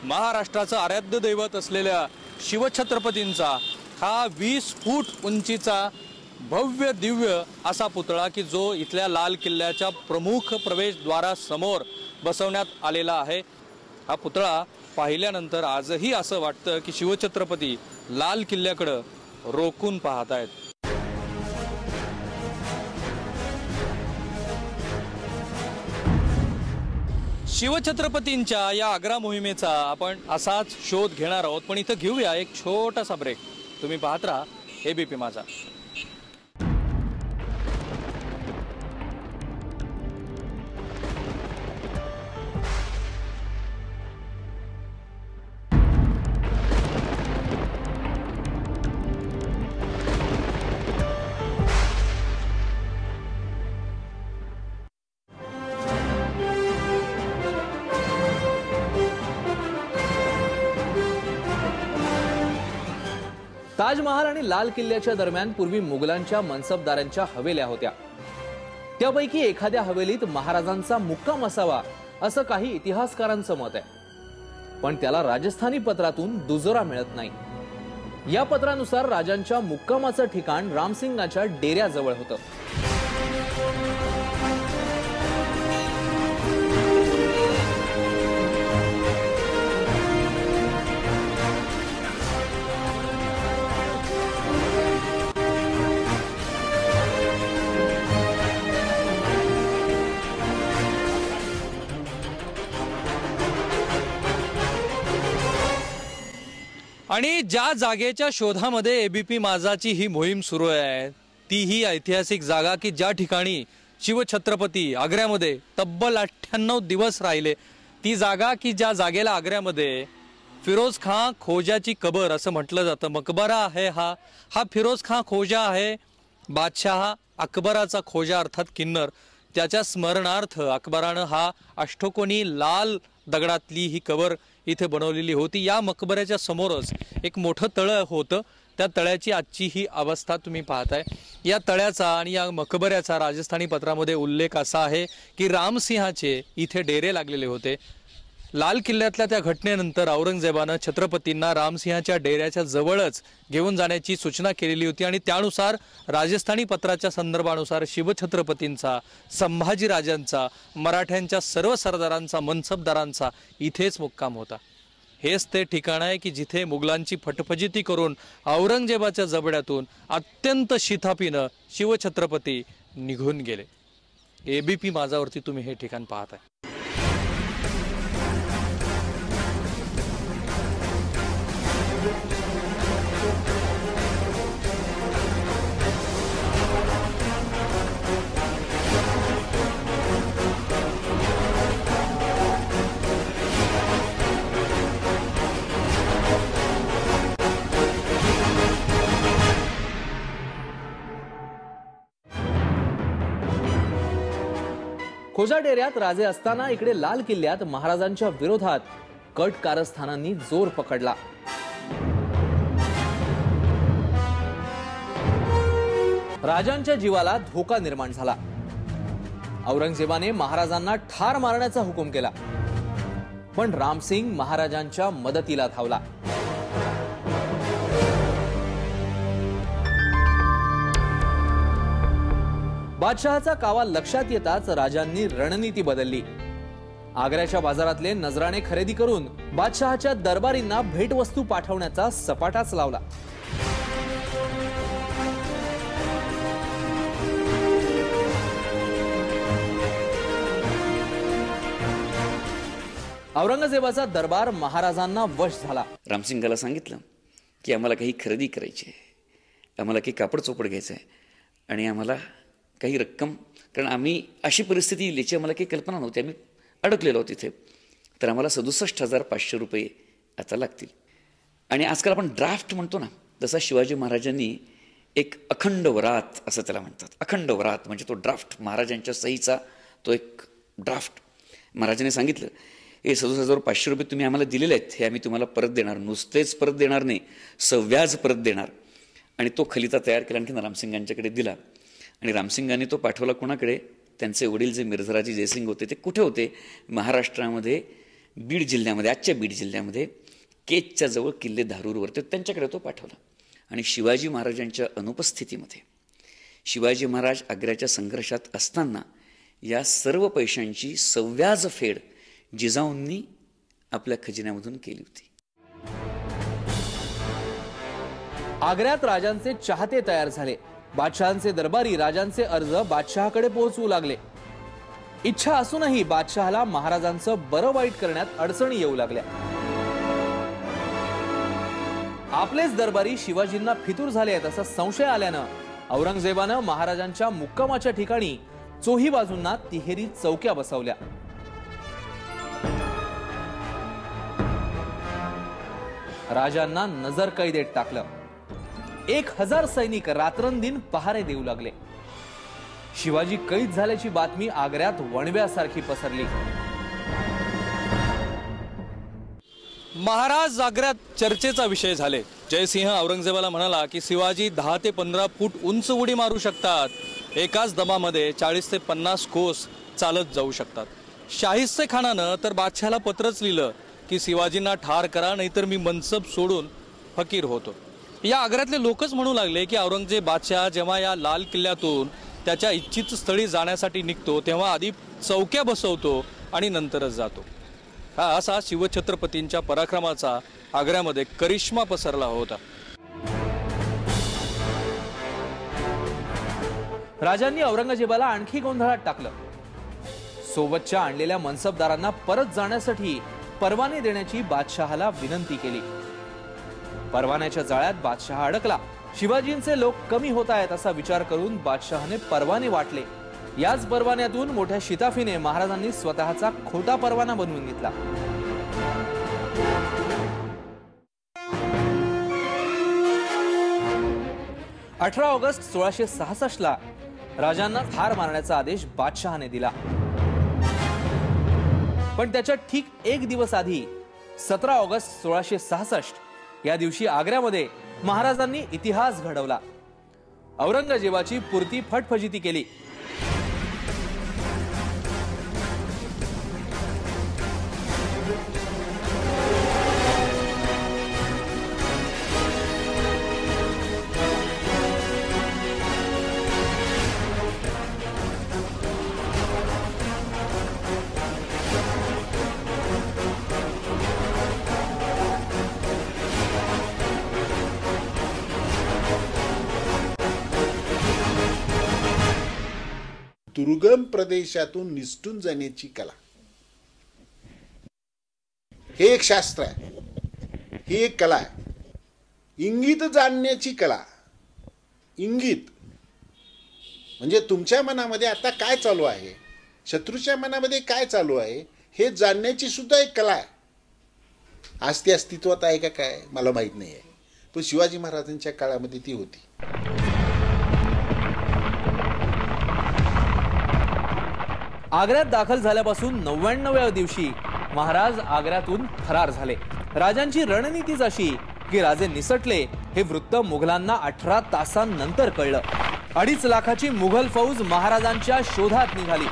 महाराष्ट्राचं आराध्य दैवत असलेल्या शिवछत्रपतींचा हा 20 फूट उंचीचा भव्य दिव्य असा पुतळा की जो इथल्या लाल किल्ल्याच्या प्रमुख प्रवेशद्वारासमोर बसवण्यात आलेला आहे. हा पुतळा पाहिल्यानंतर आजही असं वाटतं की शिवछत्रपती लाल किल्ल्याकडे रोखून पाहत आहेत. शिवछत्रपतींच्या या आग्रा मोहिमेचा आपण असाच शोध घेणार आहोत, पण इथं घेऊया एक छोटासा ब्रेक. तुम्ही पाहत राहा एबीपी माझा. ताजमहाल आणि लाल किल्ल्याच्या दरम्यान पूर्वी मुघलांच्या मनसबदारांच्या हवेल्या होत्या. त्यापैकी एखाद्या हवेलीत महाराजांचा मुक्काम असावा असं काही इतिहासकारांचं मत आहे. पण त्याला राजस्थानी पत्रातून दुजोरा मिळत नाही. या पत्रानुसार राजांच्या मुक्कामाचं ठिकाण रामसिंगाच्या डेऱ्याजवळ होतं. आणि ज्या जागेच्या शोधामध्ये एबीपी माझाची ही मोहीम सुरू आहे ती ही ऐतिहासिक जागा की ज्या ठिकाणी शिवछत्रपती आग्र्यामध्ये तब्बल 98 दिवस राहिले, ती जागा की ज्या जागेला आग्र्यामध्ये फिरोज खां खोजाची कबर असं म्हटलं जातं. मकबरा आहे हा फिरोज खां खोजा आहे. बादशाह अकबराचा खोजा अर्थात किन्नर, त्याच्या स्मरणार्थ अकबरानं हा अष्टकोनी लाल दगडातली ही कबर इथे बनवलेली होती. या मकबऱ्याच्या समोरच एक मोठं तळं होतं. त्या तळ्याची आजची ही अवस्था तुम्ही पाहताय. या तळ्याचा आणि या मकबऱ्याचा राजस्थानी पत्रामध्ये उल्लेख असा आहे की रामसिंहाचे इथे डेरे लागलेले होते. लाल किल्ल्यातल्या त्या घटनेनंतर औरंगजेबानं छत्रपतींना रामसिंहाच्या डेऱ्याच्या जवळच घेऊन जाण्याची सूचना केलेली होती आणि त्यानुसार राजस्थानी पत्राच्या संदर्भानुसार शिवछत्रपतींचा, संभाजीराजांचा, मराठ्यांच्या सर्व सरदारांचा, मनसबदारांचा इथेच मुक्काम होता. हेच ते ठिकाण आहे की जिथे मुघलांची फटफजिती करून औरंगजेबाच्या जबड्यातून अत्यंत शिथापीनं शिवछत्रपती निघून गेले. एबीपी माझावरती तुम्ही हे ठिकाण पाहताय. खोजा डेऱ्यात राजे असताना इकडे लाल किल्ल्यात महाराजांच्या विरोधात कट कारस्थानांनी जोर पकडला. राजांच्या जीवाला धोका निर्माण झाला. औरंगजेबाने महाराजांना ठार मारण्याचा हुकूम केला, पण रामसिंग महाराजांच्या मदतीला धावला. बादशहाचा कावा लक्षात येताच राजांनी रणनीती बदलली. आग्र्याच्या बाजारातले नजराणे खरेदी करून बादशहाच्या दरबारींना भेटवस्तू पाठवण्याचा सपाटाच लावला. औरंगजेबाचा दरबार महाराजांना वश झाला. रामसिंगाला सांगितलं की आम्हाला काही खरेदी करायची आहे, आम्हाला काही कापड चोपड घ्यायचं आहे आणि आम्हाला काही रक्कम, कारण आम्ही अशी परिस्थिती येईल याची आम्हाला काही कल्पना नव्हती, आम्ही अडकलेलो आहोत तिथे, तर आम्हाला 67,500 रुपये आता लागतील. आणि आजकाल आपण ड्राफ्ट म्हणतो ना, जसा शिवाजी महाराजांनी एक अखंड वरात असं त्याला म्हणतात. अखंड वरात म्हणजे तो ड्राफ्ट, महाराजांच्या सहीचा तो एक ड्राफ्ट. महाराजांनी सांगितलं हे 67,500 रुपये तुम्ही आम्हाला दिलेले आहेत, हे आम्ही तुम्हाला परत देणार, नुसतेच परत देणार नाही, सव्याज परत देणार. आणि तो खलिता तयार केला, आणखी रामसिंगांच्याकडे दिला. आणि रामसिंगांनी तो पाठवला कोणाकडे? त्यांचे वडील जे मिर्झाराजे जयसिंग होते ते कुठे होते? महाराष्ट्रामध्ये बीड जिल्ह्यामध्ये, आजच्या बीड जिल्ह्यामध्ये केजच्या जवळ किल्ले धारूरवरती, त्यांच्याकडे तो पाठवला. आणि शिवाजी महाराजांच्या अनुपस्थितीमध्ये शिवाजी महाराज आग्र्याच्या संघर्षात असताना या सर्व पैशांची सव्याज फेड जिजाऊंनी आपल्या खजिन्यामधून केली होती. आग्र्यात राजांचे चाहते तयार झाले. बादशहांचे दरबारी राजांचे अर्ज बादशहाकडे पोहोचवू लागले. इच्छा असूनही बादशहाला महाराजांचं बरं वाईट करण्यात अडचणी येऊ लागल्या. आपलेच दरबारी शिवाजींना फितूर झाले आहेत असा संशय आल्यानं औरंगजेबानं महाराजांच्या मुक्कामाच्या ठिकाणी चोही बाजूंना तिहेरी चौक्या बसवल्या. राजांना नजरकैदेत टाकलं. 1000 सैनिक रात्रंदिन पहारे देऊ लागले. शिवाजी कैद झाल्याची बातमी आग्र्यात वणव्यासारखी पसरली. महाराज आग्र्यात चर्चेचा विषय झाले. जयसिंह औरंगजेबाला म्हणाला की शिवाजी 10 ते 15 फूट उंच उडी मारू शकतात, एकाच दमामध्ये 40 ते 50 कोस चालत जाऊ शकतात. शाहिस्ते खानानं तर बादशहाला पत्रच लिहिलं की शिवाजींना ठार करा, नाहीतर मी मनसब सोडून फकीर होतो. या आग्र्यातले लोकच म्हणू लागले की औरंगजेब बादशाह जेव्हा या लाल किल्ल्यातून त्याच्या इच्छित स्थळी जाण्यासाठी निघतो तेव्हा आधी चौक्या बसवतो आणि नंतरच जातो. हा असा शिवछत्रपतींच्या पराक्रमाचा आग्र्यामध्ये करिश्मा पसरला होता. राजांनी औरंगजेबाला आणखी गोंधळात टाकलं. सोबतच्या आणलेल्या मनसबदारांना परत जाण्यासाठी परवाने देण्याची बादशहाला विनंती केली. परवान्याच्या जाळ्यात बादशहा अडकला. शिवाजींचे लोक कमी होत आहेत असा विचार करून बादशहाने परवाने वाटले. याच परवान्यातून मोठ्या शिताफीने महाराजांनी स्वतःचा खोटा परवाना बनवून घेतला. 18 ऑगस्ट 1666 ला राजांना ठार मारण्याचा आदेश बादशहाने दिला. पण त्याच्या ठीक एक दिवस आधी 17 ऑगस्ट 1666 या दिवशी आग्र्यामध्ये महाराजांनी इतिहास घडवला. औरंगजेबाची पुरती फटफजिती केली. दुर्गम प्रदेशातून निसटून जाण्याची कला, हे एक शास्त्र आहे, ही एक कला आहे. इंगित जाणण्याची कला. इंगित म्हणजे तुमच्या मनामध्ये आता काय चालू आहे, शत्रूच्या मनामध्ये काय चालू आहे हे जाणण्याची सुद्धा एक कला आहे. आज ती अस्तित्वात आहे का काय मला माहित नाही आहे, पण शिवाजी महाराजांच्या काळामध्ये ती होती. आग्र्यात दाखल झाल्यापासून 99व्या दिवशी महाराज आग्र्यातून फरार झाले. राजांची रणनीतीच अशी की राजे निसटले हे वृत्त मुघलांना 18 तासांनंतर कळलं. 2.5 लाखाची मुघल फौज महाराजांच्या शोधात निघाली.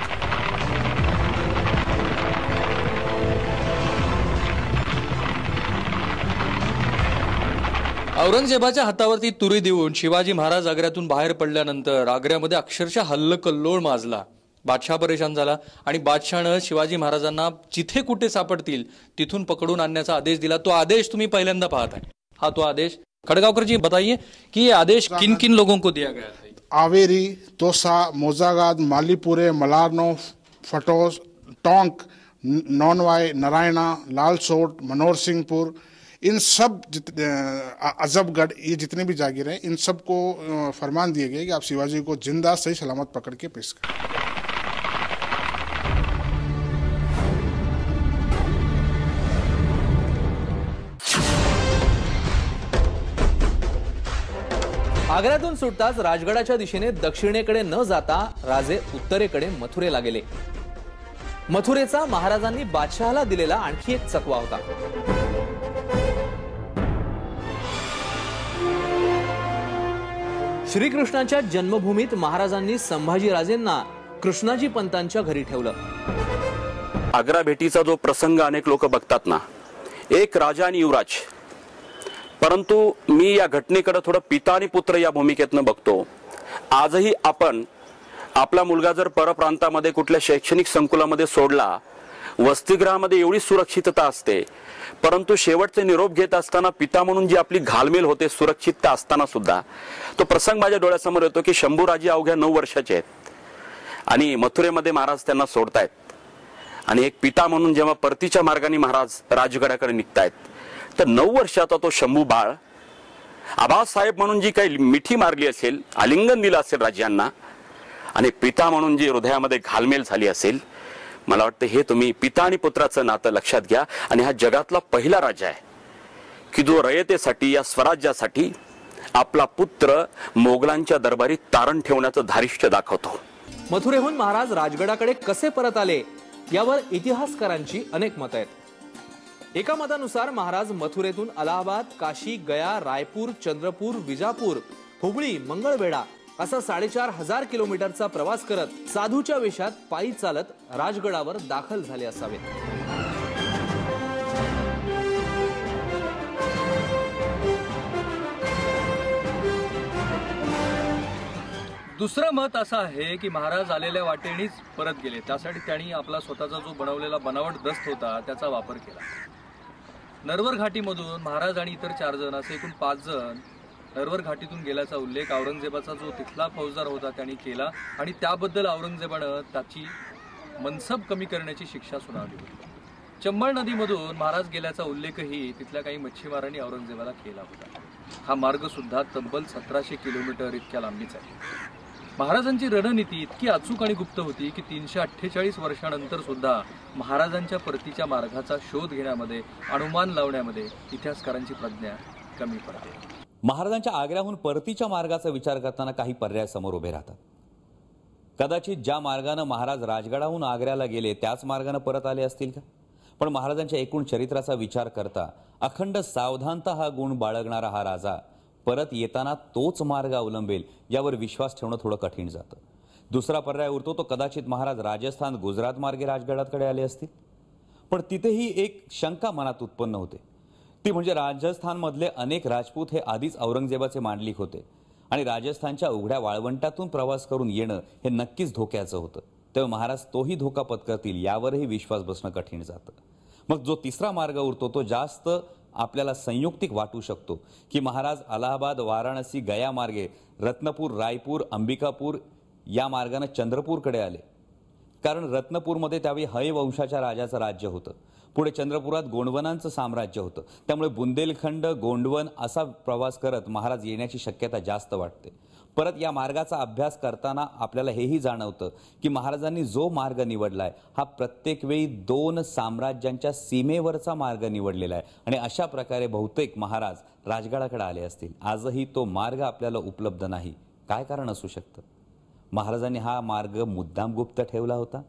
औरंगजेबाच्या हातावरती तुरी देऊन शिवाजी महाराज आग्र्यातून बाहेर पडल्यानंतर आग्र्यामध्ये अक्षरशः हल्लकल्लोळ माजला. बादशाह परेशान झाला आणि बादशाहनं शिवाजी महाराजांना जिथे कुठे सापडतील तिथून पकडून आणण्याचा आदेश दिला. तो आदेश तुम्ही पहिल्यांदा पाहत आहे. हा तो आदेश. खड़गांवकर जी बताइए कि ये आदेश किन किन लोगों को दिया गया था? आवेरी, तोसा, मोजागाद, मालीपुरे, मलारनो, फटोस, टोंक, नौनवाई, नारायणा, लालसोट, मनोहर सिंहपुर, इन सब अजबगढ़, ये जितने भी जागीर हैं इन सबको फरमान दिए गए कि आप शिवाजी को जिंदा सही सलामत पकड़ के पेश करें. आग्र्यातून सुटताच राजगडाच्या दिशेने दक्षिणेकडे न जाता राजे उत्तरेकडे मथुरेला गेले. मथुरेचा महाराजांनी बादशहाला दिलेला आणखी एक चकवा होता. श्रीकृष्णाच्या जन्मभूमीत महाराजांनी संभाजीराजेंना कृष्णाजी पंतांच्या घरी ठेवलं. आग्रा भेटीचा जो प्रसंग अनेक लोक बघतात ना, एक राजा आणि युवराज, परंतु मी या घटनेकडे थोडं पिता आणि पुत्र या भूमिकेतनं बघतो. आजही आपण आपला मुलगा जर परप्रांतामध्ये कुठल्या शैक्षणिक संकुलामध्ये सोडला, वसतिगृहामध्ये एवढी सुरक्षितता असते, परंतु शेवटचे निरोप घेत असताना पिता म्हणून जी आपली घालमेल होते सुरक्षितता असताना सुद्धा, तो प्रसंग माझ्या डोळ्यासमोर येतो की शंभूराजे अवघ्या 9 वर्षाचे आहेत आणि मथुरेमध्ये महाराज त्यांना सोडतायत आणि एक पिता म्हणून जेव्हा परतीच्या मार्गाने महाराज राजगडाकडे निघतायत, तर 9 वर्षाचा तो शंभू बाळ आबासाहेब म्हणून जी काही मिठी मारली असेल, आलिंगन दिलं असेल राज्यांना, आणि पिता म्हणून जी हृदयामध्ये घालमेल झाली असेल, मला वाटतं हे तुम्ही पिता आणि पुत्राचं नातं लक्षात घ्या. आणि हा जगातला पहिला राजा आहे की जो रयतेसाठी, या स्वराज्यासाठी आपला पुत्र मोगलांच्या दरबारी तारण ठेवण्याचं धारिष्ट्य दाखवतो. मथुरेहून महाराज राजगडाकडे कसे परत आले यावर इतिहासकारांची अनेक मतं आहेत. एका मतानुसार महाराज मथुरेतून अलाहाबाद, काशी, गया, रायपूर, चंद्रपूर, विजापूर, हुबळी, मंगळवेढा असा 4500 किलोमीटरचा प्रवास करत साधूच्या वेशात पायी चालत राजगडावर दाखल झाले असावेत. दुसरं मत असं आहे की महाराज आलेल्या वाटेनेच परत गेले. त्यासाठी त्यांनी आपला स्वतःचा जो बनवलेला बनावट दस्त होता त्याचा वापर केला. नरवर घाटीमधून महाराज आणि इतर 4 जण असे एकूण 5 जण नरवर घाटीतून गेल्याचा उल्लेख औरंगजेबाचा जो तिथला फौजदार होता त्यांनी केला आणि त्याबद्दल औरंगजेबानं त्याची मनसब कमी करण्याची शिक्षा सुनावली होती. चंबळ नदीमधून महाराज गेल्याचा उल्लेखही तिथल्या काही मच्छीमारांनी औरंगजेबाला केला होता. हा मार्ग सुद्धा तब्बल 1700 किलोमीटर इतक्या लांबीचा आहे. महाराजांची रणनीती इतकी अचूक आणि गुप्त होती की 348 वर्षानंतर सुद्धा महाराजांच्या परतीच्या मार्गाचा शोध घेण्यामध्ये, अनुमान लावण्यामध्ये इतिहासकारांची प्रज्ञा कमी पडते. महाराजांच्या आग्र्याहून परतीच्या मार्गाचा विचार करताना काही पर्याय समोर उभे राहतात. कदाचित ज्या मार्गाने महाराज राजगडाहून आग्र्याला गेले त्याच मार्गाने परत आले असतील का? पण महाराजांच्या एकूण चरित्राचा विचार करता अखंड सावधानता हा गुण बाळगणारा हा राजा परत येताना तोच मार्ग अवलंबेल यावर विश्वास ठेवणं थोडं कठीण जातं. दुसरा पर्याय उरतो तो कदाचित महाराज राजस्थान गुजरात मार्गे राजगडाकडे आले असतील. पण तिथेही एक शंका मनात उत्पन्न होते. ती म्हणजे राजस्थानमधले अनेक राजपूत हे आधीच औरंगजेबाचे मांडलिक होते आणि राजस्थानच्या उघड्या वाळवंटातून प्रवास करून येणं हे नक्कीच धोक्याचं होतं. तेव्हा महाराज तोही धोका पत्करतील यावरही विश्वास बसणं कठीण जातं. मग जो तिसरा मार्ग उरतो तो जास्त आपल्याला संयुक्तिक वाटू शकतो की महाराज अलाहाबाद, वाराणसी, गया मार्गे रत्नपूर, रायपूर, अंबिकापूर या मार्गाने चंद्रपूरकडे आले. कारण रत्नपूरमध्ये त्यावेळी हय वंशाच्या राजाचं राज्य होतं. पुढे चंद्रपुरात गोंडवनांचं साम्राज्य होतं. त्यामुळे बुंदेलखंड, गोंडवन असा प्रवास करत महाराज येण्याची शक्यता जास्त वाटते. परत या मार्गाचा अभ्यास करताना आपल्याला हेही जाणवतं की महाराजांनी जो मार्ग निवडलाय हा प्रत्येक वेळी 2 साम्राज्यांच्या सीमेवरचा मार्ग निवडलेला आहे आणि अशा प्रकारे बहुतेक महाराज राजगडाकडे आले असतील. आजही तो मार्ग आपल्याला उपलब्ध नाही. काय कारण असू शकतं? महाराजांनी हा मार्ग मुद्दाम गुप्त ठेवला होता?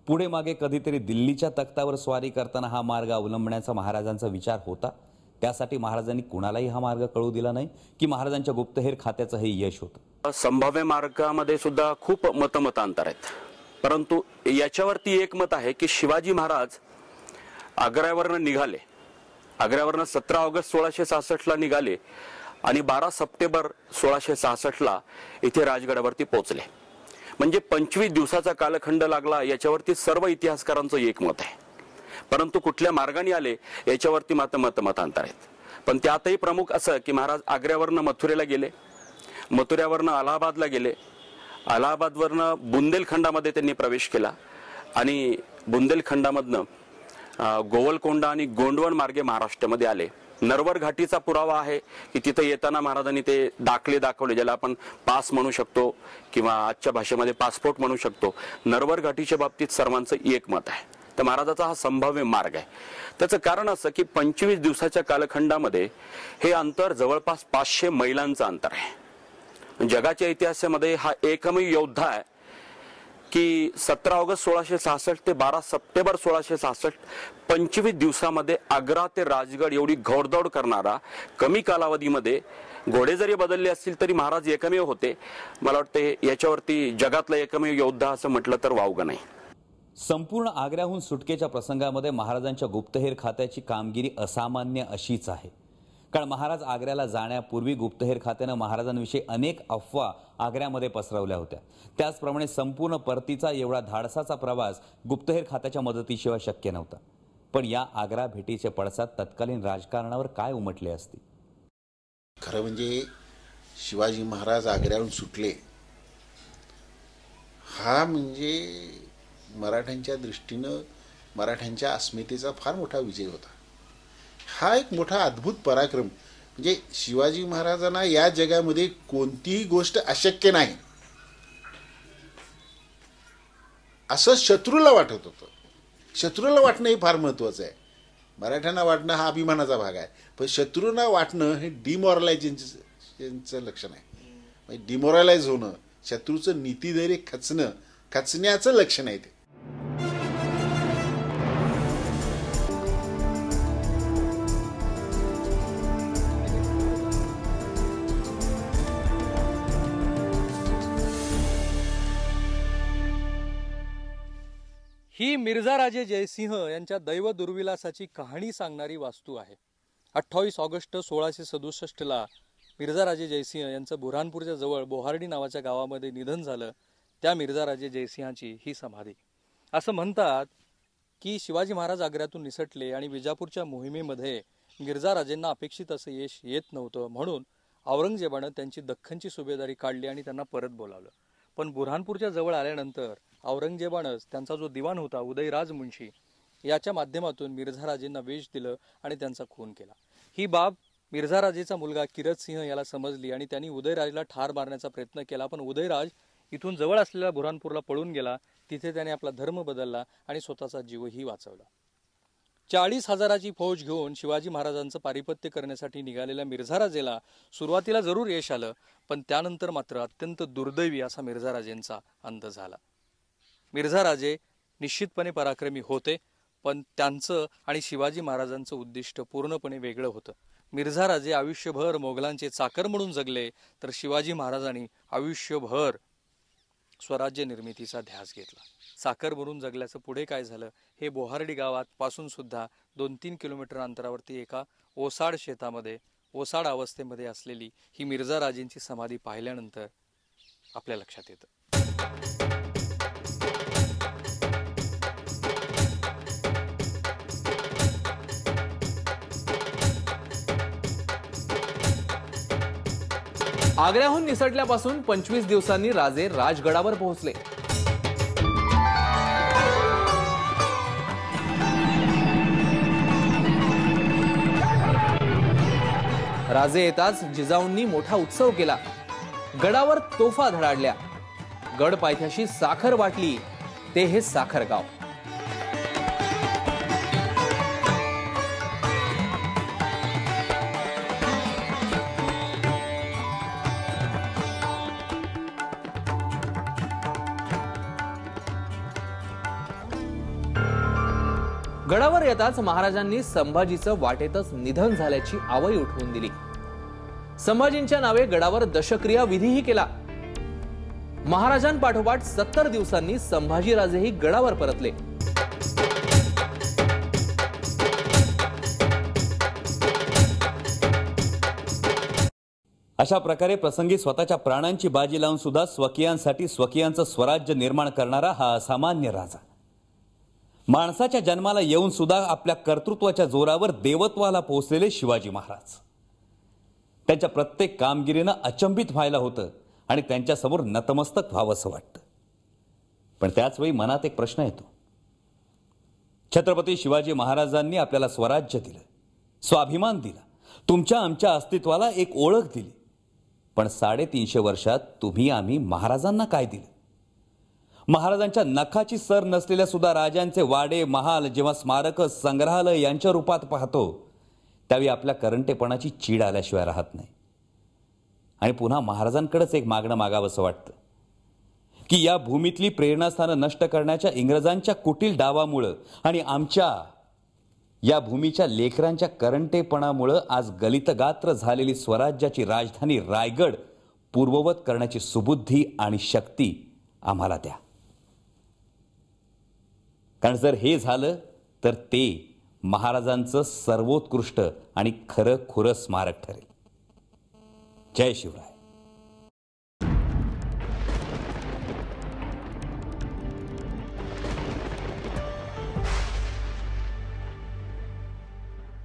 पुढे मागे कधीतरी दिल्लीच्या तख्तावर स्वारी करताना हा मार्ग अवलंबण्याचा महाराजांचा विचार होता? त्यासाठी महाराजांनी कुणालाही हा मार्ग कळू दिला नाही की महाराजांच्या गुप्तहेर खात्याचं हे यश होतं? संभाव्य मार्गामध्ये सुद्धा खूप मतमतांतर आहेत. परंतु याच्यावरती एक मत आहे की शिवाजी महाराज आग्र्यावरनं निघाले. आग्र्यावरनं 17 ऑगस्ट 1666 ला निघाले आणि 12 सप्टेंबर 1666 इथे राजगडावरती पोहोचले. म्हणजे 25 दिवसाचा कालखंड लागला याच्यावरती सर्व इतिहासकारांचं एक मत आहे. परंतु कुठल्या मार्गाने आले याच्यावरती मतांतर आहेत. पण त्यातही प्रमुख असं की महाराज आग्र्यावरनं मथुरेला गेले, मथुऱ्यावरनं अलाहाबादला गेले, अलाहाबादवरनं बुंदेलखंडामध्ये त्यांनी प्रवेश केला आणि बुंदेलखंडामधनं गोवलकोंडा आणि गोंडवन मार्गे महाराष्ट्रामध्ये आले. नरवर घाटीचा पुरावा आहे की तिथे येताना महाराजांनी ते दाखले दाखवले, ज्याला आपण पास म्हणू शकतो किंवा आजच्या भाषेमध्ये पासपोर्ट म्हणू शकतो. नरवर घाटीच्या बाबतीत सर्वांचं एक मत आहे. तर महाराजाचा हा संभाव्य मार्ग आहे. त्याचं कारण असं की 25 दिवसाच्या कालखंडामध्ये हे अंतर जवळपास 500 मैलांचं अंतर आहे. जगाच्या इतिहासामध्ये हा एकमेव योद्धा आहे की 17 ऑगस्ट 1666 ते 12 सप्टेंबर 1666 25 दिवसामध्ये आग्रा ते राजगड एवढी घोडदौड करणारा, कमी कालावधीमध्ये घोडे जरी बदलले असतील तरी महाराज एकमेव होते. मला वाटते याच्यावरती जगातला एकमेव योद्धा असं म्हटलं तर वावगं नाही. संपूर्ण आग्र्याहून सुटकेच्या प्रसंगामध्ये महाराजांच्या गुप्तहेर खात्याची कामगिरी असामान्य अशीच आहे. कारण महाराज आग्र्याला जाण्यापूर्वी गुप्तहेर खात्यानं महाराजांविषयी अनेक अफवा आग्र्यामध्ये पसरवल्या होत्या. त्याचप्रमाणे संपूर्ण परतीचा एवढा धाडसाचा प्रवास गुप्तहेर खात्याच्या मदतीशिवाय शक्य नव्हता. पण या आग्रा भेटीचे पडसाद तत्कालीन राजकारणावर काय उमटले असते? खरं म्हणजे शिवाजी महाराज आग्र्याहून सुटले हा म्हणजे मराठ्यांच्या दृष्टीनं मराठ्यांच्या अस्मितेचा फार मोठा विजय होता. हा एक मोठा अद्भुत पराक्रम. म्हणजे शिवाजी महाराजांना या जगामध्ये कोणतीही गोष्ट अशक्य नाही असं शत्रूला वाटत होतं. शत्रूला वाटणं हे फार महत्वाचं आहे. मराठ्यांना वाटणं हा अभिमानाचा भाग आहे, पण शत्रूंना वाटणं हे डिमॉरलायझेशनचं लक्षण आहे. डिमॉरलाइज होणं, शत्रूचं नीतिधैर्य खचण्याचं लक्षण आहे ते. ही मिर्झाराजे जयसिंह यांच्या दैव दुर्विलासाची कहाणी सांगणारी वास्तू आहे. 28 ऑगस्ट 1667 ला मिर्झाराजे जयसिंह यांचं बुऱ्हाणपूरच्या जवळ बोहार्डी नावाच्या गावामध्ये निधन झालं. त्या मिर्झाराजे जयसिंहाची ही समाधी. असं म्हणतात की शिवाजी महाराज आग्र्यातून निसटले आणि विजापूरच्या मोहिमेमध्ये मिर्झाराजेंना अपेक्षित असं यश येत नव्हतं, म्हणून औरंगजेबानं त्यांची दख्खनची सुभेदारी काढली आणि त्यांना परत बोलावलं. पण बुऱ्हाणपूरच्या जवळ आल्यानंतर औरंगजेबानंच त्यांचा जो दिवाण होता उदयराज मुन्शी याच्या माध्यमातून मिर्झा राजेंना वेश दिलं आणि त्यांचा खून केला. ही बाब मिर्झा राजेचा मुलगा किरत सिंह याला समजली आणि त्यांनी उदयराजला ठार मारण्याचा प्रयत्न केला. पण उदयराज इथून जवळ असलेल्या बुऱ्हाणपूरला पळून गेला. तिथे त्याने आपला धर्म बदलला आणि स्वतःचा जीवही वाचवला. 40,000ची फौज घेऊन शिवाजी महाराजांचं पारिपत्य करण्यासाठी निघालेल्या मिर्झा राजेला सुरुवातीला जरूर यश आलं, पण त्यानंतर मात्र अत्यंत दुर्दैवी असा मिर्झा राजेंचा अंत झाला. मिर्झा राजे निश्चितपणे पराक्रमी होते, पण त्यांचं आणि शिवाजी महाराजांचं उद्दिष्ट पूर्णपणे वेगळं होतं. मिर्झा राजे आयुष्यभर मोगलांचे चाकर म्हणून जगले, तर शिवाजी महाराजांनी आयुष्यभर स्वराज्य निर्मितीचा ध्यास घेतला. चाकर म्हणून जगल्याचं पुढे काय झालं हे बोहार्डी गावात पासून सुद्धा 2-3 किलोमीटर अंतरावरती एका ओसाड शेतामध्ये ओसाड अवस्थेमध्ये असलेली ही मिर्झा राजेंची समाधी पाहिल्यानंतर आपल्या लक्षात येतं. आग्र्याहून निसटल्यापासून 25 दिवसांनी राजे राजगडावर पोहोचले. राजे येताच जिजाऊंनी मोठा उत्सव केला. गडावर तोफा धडाडल्या. गड पायथ्याशी साखर वाटली. ते हे साखर गाव. गडावर येताच महाराजांनी संभाजीचं वाटेतच निधन झाल्याची आवई उठवून दिली. संभाजींच्या नावे गडावर दशक्रिया विधीही केला. महाराजांपाठोपाठ 70 दिवसांनी संभाजीराजेही गडावर परतले. अशा प्रकारे प्रसंगी स्वतःच्या प्राणांची बाजी लावून सुद्धा स्वकीयांसाठी स्वकीयांचं स्वराज्य निर्माण करणारा हा असामान्य राजा. माणसाच्या जन्माला येऊन सुद्धा आपल्या कर्तृत्वाच्या जोरावर देवत्वाला पोहोचलेले शिवाजी महाराज. त्यांच्या प्रत्येक कामगिरीनं अचंबित व्हायला होतं आणि त्यांच्यासमोर नतमस्तक व्हावंसं वाटतं. पण त्याच वेळी मनात एक प्रश्न येतो. छत्रपती शिवाजी महाराजांनी आपल्याला स्वराज्य दिलं, स्वाभिमान दिला, तुमच्या आमच्या अस्तित्वाला एक ओळख दिली. पण 350 वर्षात तुम्ही आम्ही महाराजांना काय दिलं? महाराजांच्या नखाची सर नसलेल्या सुद्धा राजांचे वाडे महाल जेव्हा स्मारक संग्रहालय यांच्या रूपात पाहतो, त्यावेळी आपल्या करंटेपणाची चीड आल्याशिवाय राहत नाही. आणि पुन्हा महाराजांकडेच एक मागणं मागावंसं वाटतं की या भूमीतली प्रेरणास्थानं नष्ट करण्याच्या इंग्रजांच्या कुटील डावामुळं आणि आमच्या या भूमीच्या लेकरांच्या करंटेपणामुळं आज गलितगात्र झालेली स्वराज्याची राजधानी रायगड पूर्ववत करण्याची सुबुद्धी आणि शक्ती आम्हाला द्या. कारण जर हे झालं तर ते महाराजांचं सर्वोत्कृष्ट आणि खरं खुरं स्मारक ठरेल. जय शिवराय.